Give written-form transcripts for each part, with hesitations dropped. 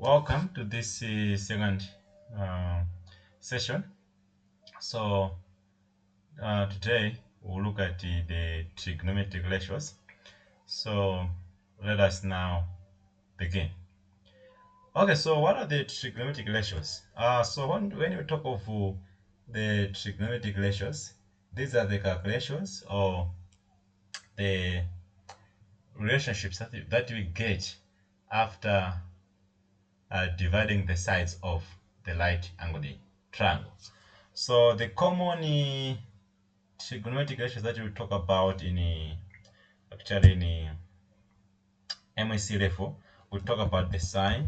Welcome to this second session. So today we'll look at the trigonometric ratios. So let us now begin. Okay, so what are the trigonometric ratios? So when we talk of the trigonometric ratios, these are the calculations or the relationships that we get after dividing the sides of the right angled triangle. So the common trigonometric ratios that we talk about in Msce level, we talk about the sine,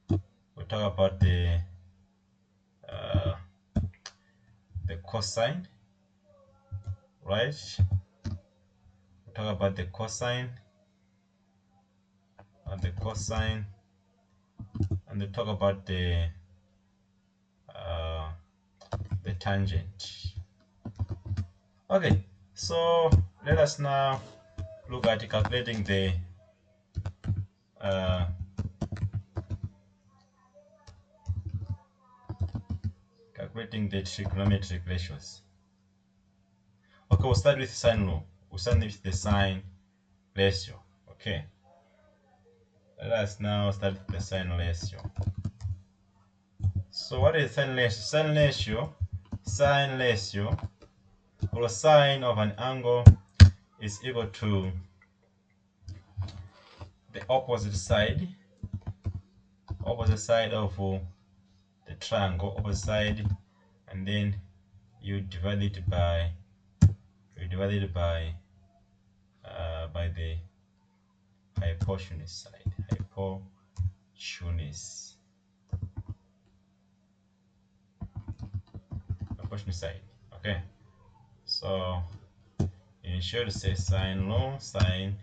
we talk about the cosine, right? We talk about the cosine and the cosine, and we talk about the tangent. Okay, so let us now look at calculating the trigonometric ratios. Okay, we'll start with sine law. We'll start with the sine ratio. Okay, let us now start with the sine ratio. So what is sine ratio? Sine ratio, or sine of an angle is equal to the opposite side of the triangle, opposite side, and then you divide it by the hypotenuse side. Hypotenuse side. Okay, so in short, say sine law, sine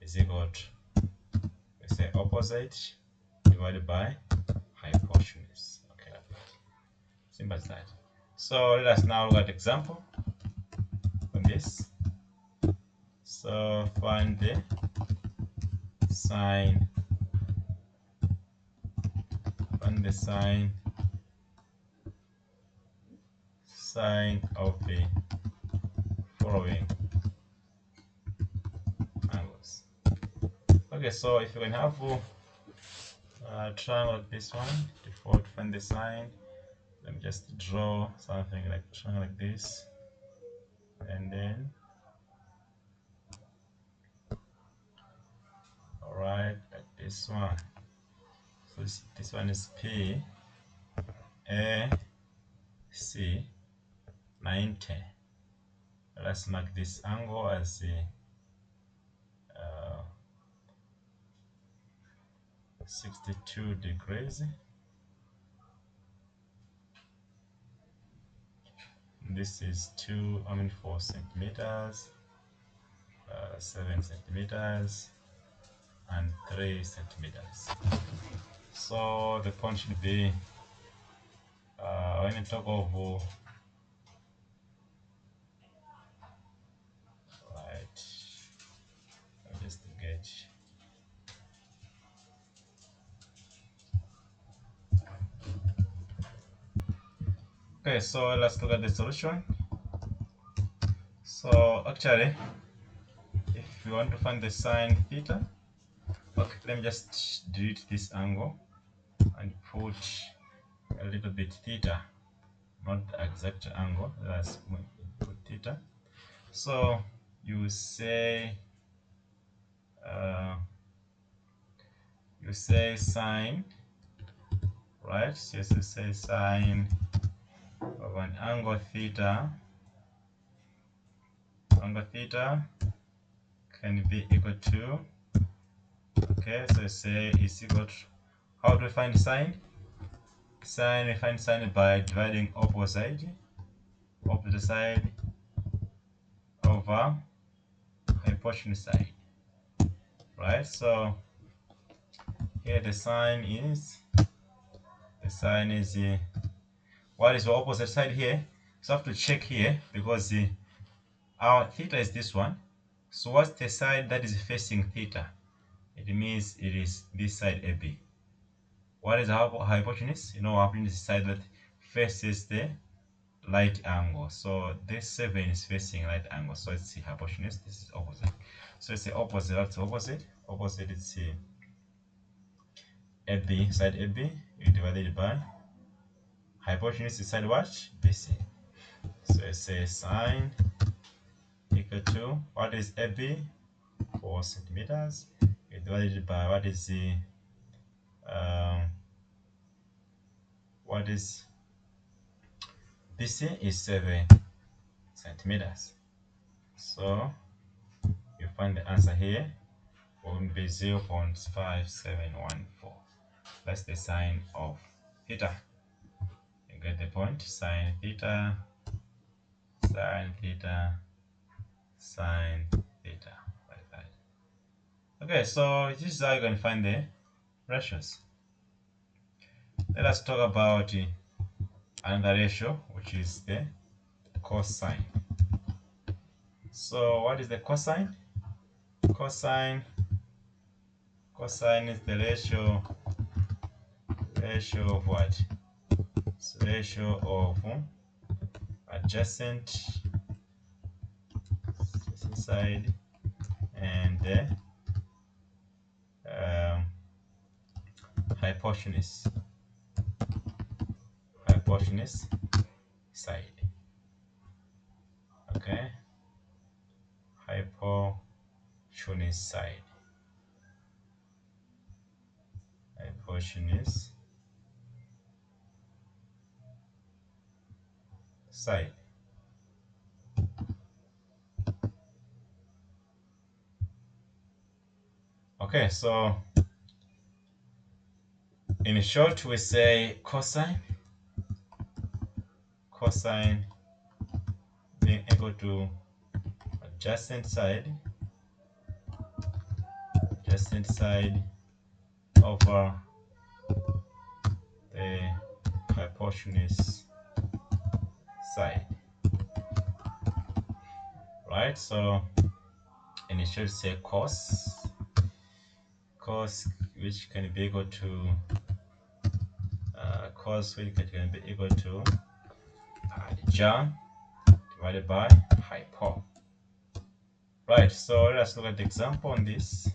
is equal to, we say, opposite divided by hypotenuse. Okay, simple as that. So let us now look at example on this. So find the sine of the following angles. Okay, so if you can have a triangle like this one, before to find the sine, let me just draw something like a triangle like this, and then alright, like this one. So this one is P A C 90. Let's mark this angle as 62 degrees. This is 4 centimeters, 7 centimeters, and 3 centimeters. So the point should be when you talk of right, just get. Okay, so let's look at the solution. So actually, if you want to find the sine theta, okay, let me just delete this angle and put a little bit theta, not the exact angle. Let's put theta. So you say sine, right? So you say sine of an angle theta. Angle theta can be equal to, okay, so say is equal to, how do we find sine? Sine, we find sine by dividing opposite side over hypotenuse side, right? So here the sine is what is the opposite side here? So I have to check here because our theta is this one. So what's the side that is facing theta? It means it is this side AB. What is our hypotenuse? You know, hypotenuse is the side that faces the right angle. So this 7 is facing right angle, so it's the hypotenuse. This is opposite. So it's the opposite. That's opposite. Opposite is the AB, side AB. You divide it by hypotenuse is side what? BC. So it's a sine equal to what is AB? 4 centimeters. You divide it by what is the what is BC is 7 centimeters. So you find the answer here will be 0.5714. That's the sine of theta. You get the point? Sine theta, sine theta, sine theta, like that. Okay, so this is how you can find the ratios. Let us talk about another ratio, which is the cosine. So what is the cosine? Cosine is the ratio of what? It's ratio of adjacent side and the hypotenuse side. Okay, hypotenuse side. Hypotenuse side. Okay, so in short, we say cosine being equal to adjacent side over the hypotenuse side, right? So in short, say cos, which can be equal to which can be equal to adjacent divided by hypo. Right, so let us look at the example on this.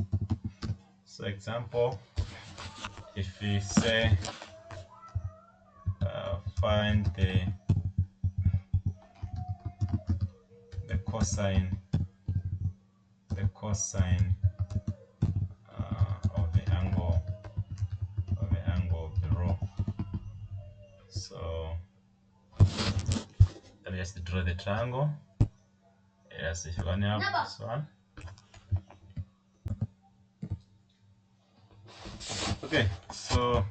So example, if we say find the cosine of the angle below. So let me just draw the triangle. Yes, if you can have this one. Okay, so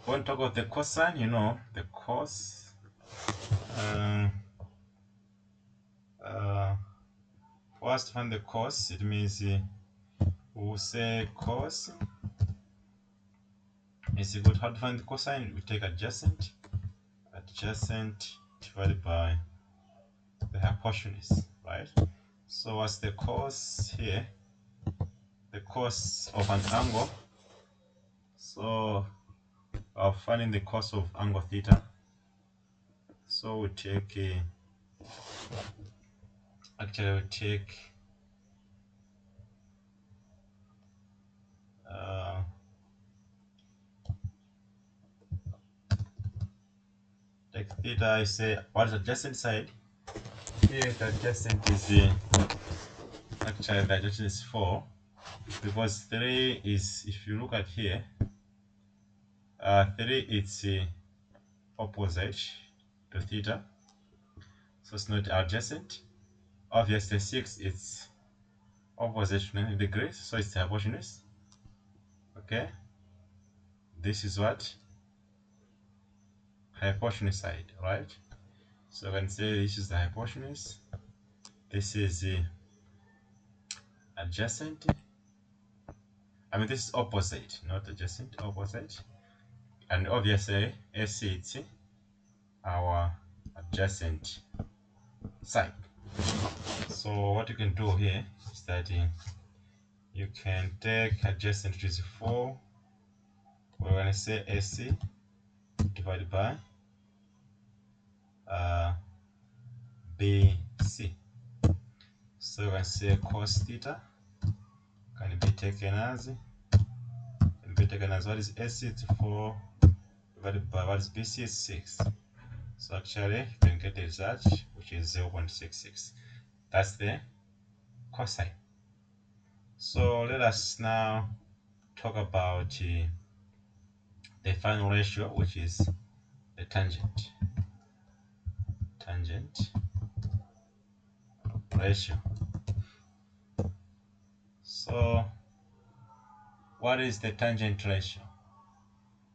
when talk about the cosine, you know the cos. First, to find the cos, it means we'll say cos is equal to, how to find the cosine? We take adjacent divided by the hypotenuse, right? So what's the cos here? The cos of an angle. So finding the cos of angle theta. So we take take theta. I say what is adjacent side? Here the adjacent is the adjacent is 4, because 3 is, if you look at here, 3 it's opposite to theta, so it's not adjacent. Obviously 6 it's opposite to 90 degrees, so it's the hypotenuse. Okay, this is what hypotenuse side, right? So I can say this is the hypotenuse, this is the adjacent. I mean, this is opposite, not adjacent, opposite. And obviously AC it's our adjacent side. So what you can do here is that you can take adjacent, which is 4, we're going to say AC divided by BC. So we can say cos theta can be taken as what is AC? It's 4 divided by what is BC? Is 6. So actually you can get a result which is 0.66. That's the cosine. So let us now talk about the final ratio, which is the tangent ratio. So what is the tangent ratio?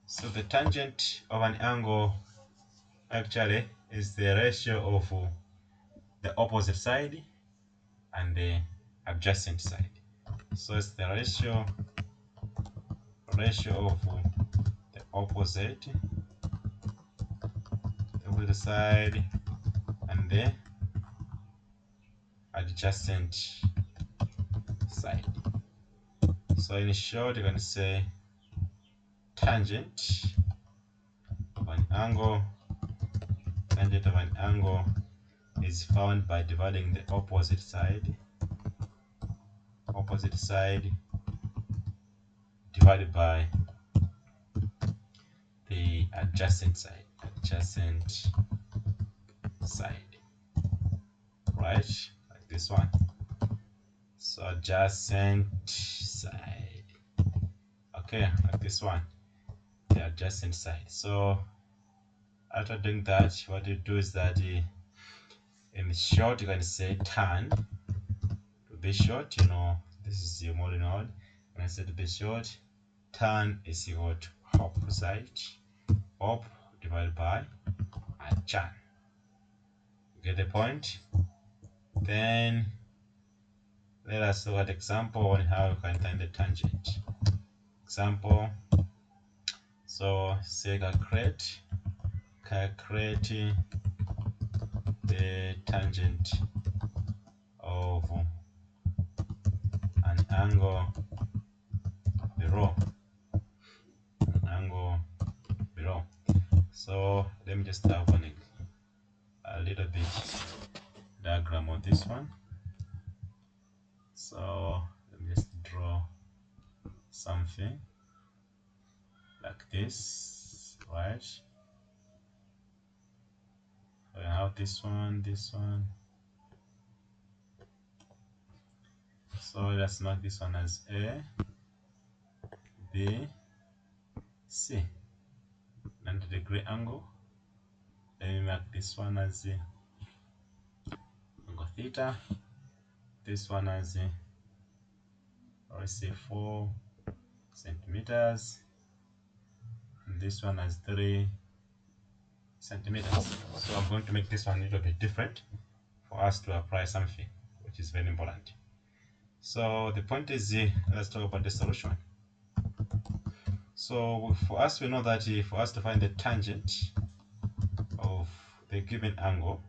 So the tangent of an angle actually is the ratio of the opposite side and the adjacent side. So it's the ratio of the opposite side and the adjacent side. So in short, you can say tangent of an angle is found by dividing the opposite side divided by the adjacent side, right? Like this one. So adjacent side, okay, like this one, the adjacent side. So after doing that, what you do is that in short, you can say tan. To be short, you know, this is your modern node. When I say to be short, tan is equal to opposite, op divided by adjan. You get the point? Then let us look at example on how you can find the tangent. Example. So say calculate the tangent of an angle below. So let me just have a little bit diagram of this one. So let me just draw something like this, right? So I have this one. So let's mark this one as A, B, C. 90-degree angle. Let me mark this one as angle theta. This one as let's say 4 centimeters. And this one as 3 centimeters. So I'm going to make this one a little bit different for us to apply something which is very important. So the point is, let's talk about the solution. So for us, we know that for us to find the tangent of the given angle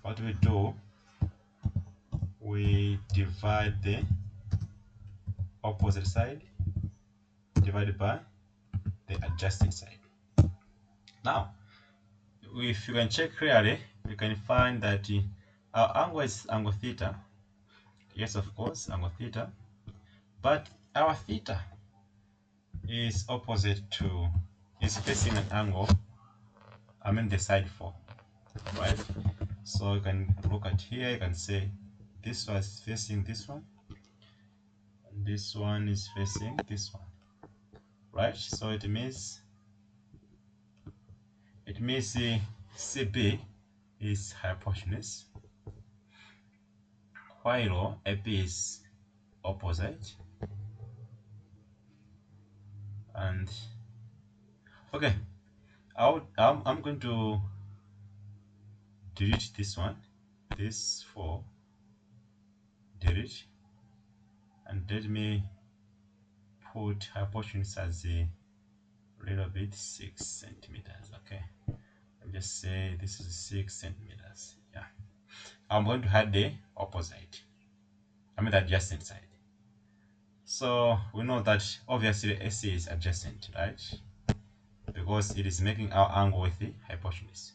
what we do, we divide the opposite side divided by the adjacent side. Now, if you can check clearly, you can find that our angle is angle theta. Yes, of course, angle theta. But our theta is facing an angle, I mean the side 4, right? So you can look at here, you can say this one is facing this one, and this one is facing this one, right? So it means CB is hypotenuse, while AB is opposite. And okay, I'm going to delete this one, this 4, delete, and let me put hypotenuse as a little bit 6 centimeters. Okay, let me just say this is 6 centimeters. Yeah, I'm going to add the opposite. the adjacent side. So we know that obviously AC is adjacent, right? Because it is making our angle with the hypotenuse.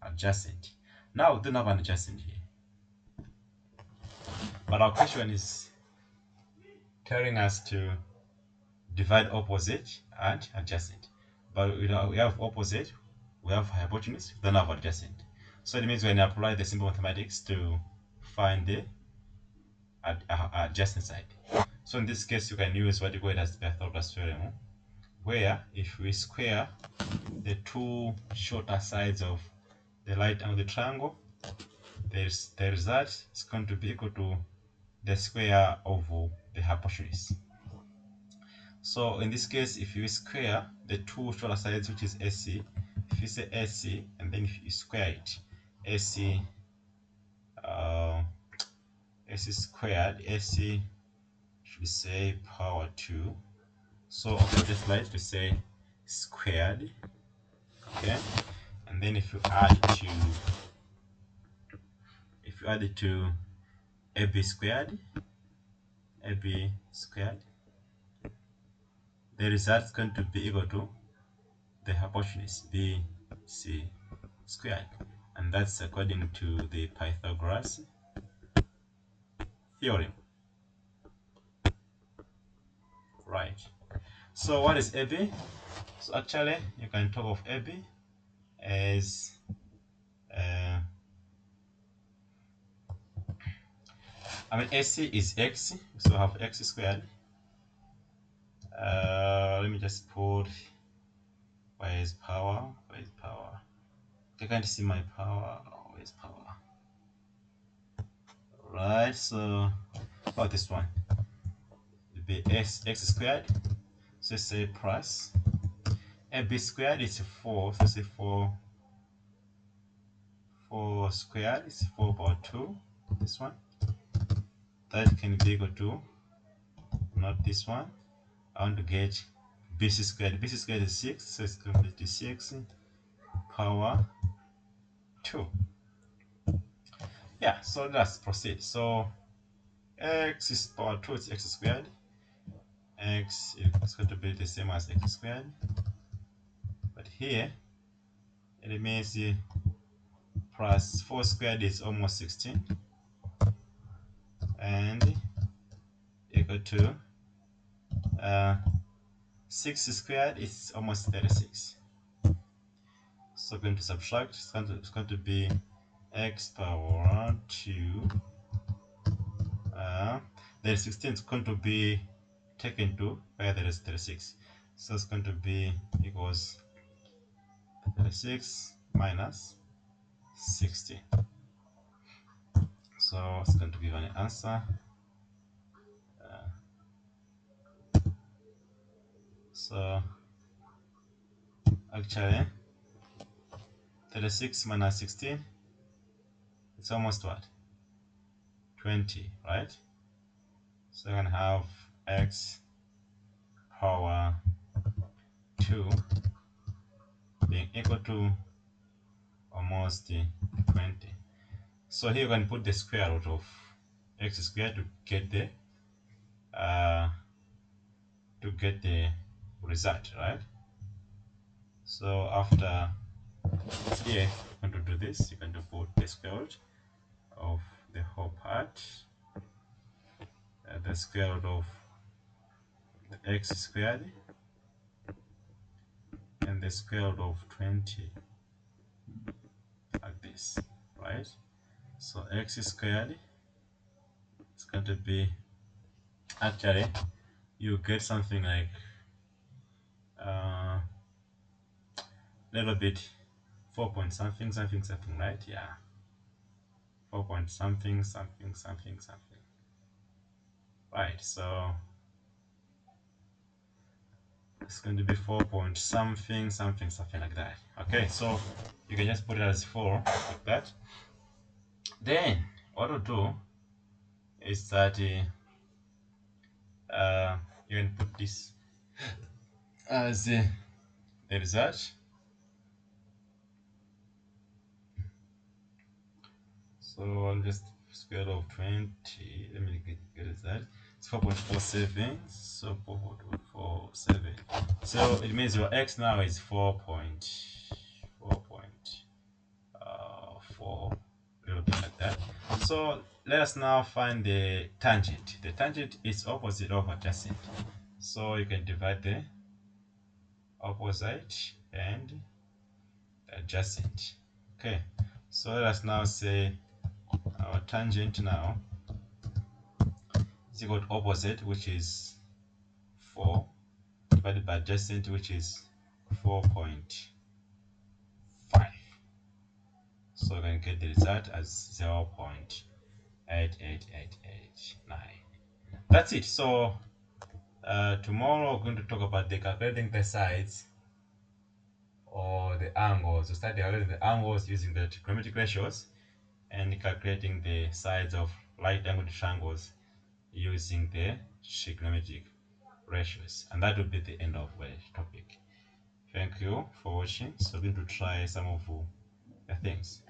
Adjacent. Now we don't have an adjacent here. But our question is telling us to divide opposite and adjacent. But we have opposite, we have hypotenuse, we don't have adjacent. So it means when you apply the simple mathematics to find the adjacent side. So in this case, you can use what you call it as the Pythagoras theorem, where if we square the two shorter sides of the right angle triangle, the result is going to be equal to the square of the hypotenuse. So in this case, if you square the two shorter sides, which is AC, if you say AC and then if you square it, AC squared, AC should say power 2. So okay, just like to say squared, okay, and then if you add it to AB squared, the result is going to be equal to the hypotenuse BC squared, and that's according to the Pythagoras theorem, right? So what is AB? So actually you can talk of AB as AC is x, so have x squared. Let me just put where is power. I can't see my power. Where is power? Right, so this one will be x squared, so say plus AB squared is 4, so say 4 squared is 4 power 2, this one, that can be equal to, not this one, I want to get BC squared. BC squared is 6, so it's going to be 6 power 2. Yeah, so let's proceed. So x is power 2, it's x squared. X is going to be the same as x squared. But here, it means plus 4 squared is almost 16. And equal to 6 squared is almost 36. So going to subtract, it's going to be x power 2. Then 16 is going to be taken to where there is 36. So it's going to be equals 36 minus 16. So it's going to give an answer. So actually 36 minus 16, it's almost what? 20, right? So you can have x power 2 being equal to almost 20. So here you can put the square root of x squared to get the result, right? So after here, you're going to do this. You're going to put the square root of the whole part, the square root of the x squared, and the square root of 20, like this, right? So x squared is going to be, actually, you get something like little bit 4 point something, right? Yeah, 4 point something, right? So it's going to be 4 point something like that. Okay, so you can just put it as 4 like that. Then what we'll do is that you can put this as the result. So I'll just square root of 20. Let me get that. It's 4.47. So 4.47. So it means your x now is 4.4, a little bit like that. So let us now find the tangent. The tangent is opposite of adjacent. So you can divide the opposite and the adjacent. Okay. So let us now say our tangent now is equal to opposite, which is 4, divided by adjacent, which is 4.5. So we can get the result as 0.88889. That's it. So tomorrow we're going to talk about the calculating the sides or the angles. We start calculating the angles using the trigonometric ratios and calculating the sides of right angle triangles using the trigonometric ratios. And that will be the end of the topic. Thank you for watching. So we're going to try some of the things.